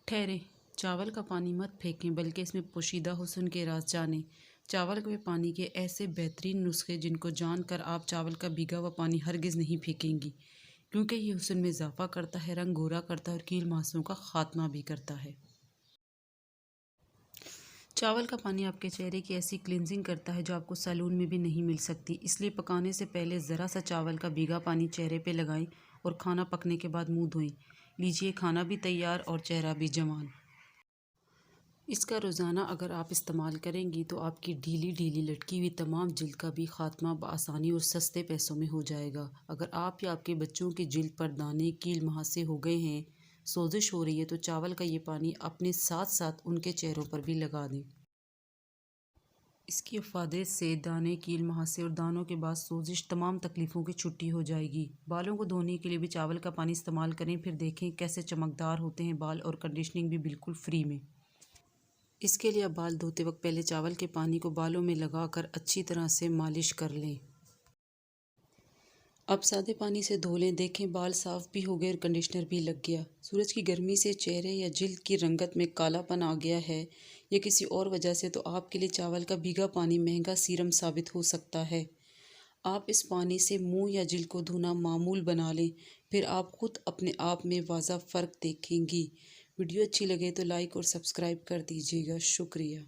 ठहरें, चावल का पानी मत फेंकें बल्कि इसमें पोशीदा हुस्न के राज जानें। चावल के पानी के ऐसे बेहतरीन नुस्खे जिनको जानकर आप चावल का भीगा हुआ पानी हरगिज़ नहीं फेंकेंगी, क्योंकि ये हुस्न में इजाफ़ा करता है, रंग गोरा करता है और कील मुहांसों का ख़ात्मा भी करता है। चावल का पानी आपके चेहरे की ऐसी क्लिनजिंग करता है जो आपको सैलून में भी नहीं मिल सकती। इसलिए पकाने से पहले ज़रा सा चावल का भीगा पानी चेहरे पे लगाएं और खाना पकने के बाद मुंह धोएं। लीजिए, खाना भी तैयार और चेहरा भी जवान। इसका रोज़ाना अगर आप इस्तेमाल करेंगी तो आपकी ढीली ढीली लटकी हुई तमाम जिल्द का भी ख़ात्मा बआसानी और सस्ते पैसों में हो जाएगा। अगर आप या आपके बच्चों की जिल्द पर दाने, कील मुहांसे हो गए हैं, सोजिश हो रही है, तो चावल का ये पानी अपने साथ साथ उनके चेहरों पर भी लगा दें। इसकी अफादत से दाने, कील मुहांसे और दानों के बाद सोजिश तमाम तकलीफ़ों की छुट्टी हो जाएगी। बालों को धोने के लिए भी चावल का पानी इस्तेमाल करें, फिर देखें कैसे चमकदार होते हैं बाल और कंडीशनिंग भी बिल्कुल फ्री में। इसके लिए आप बाल धोते वक्त पहले चावल के पानी को बालों में लगाकर अच्छी तरह से मालिश कर लें। अब सादे पानी से धो लें, देखें बाल साफ़ भी हो गए और कंडीशनर भी लग गया। सूरज की गर्मी से चेहरे या जिल्द की रंगत में कालापन आ गया है या किसी और वजह से, तो आपके लिए चावल का भीगा पानी महंगा सीरम साबित हो सकता है। आप इस पानी से मुंह या जिल्द को धोना मामूल बना लें, फिर आप खुद अपने आप में वाज़ा फ़र्क देखेंगी। वीडियो अच्छी लगे तो लाइक और सब्सक्राइब कर दीजिएगा। शुक्रिया।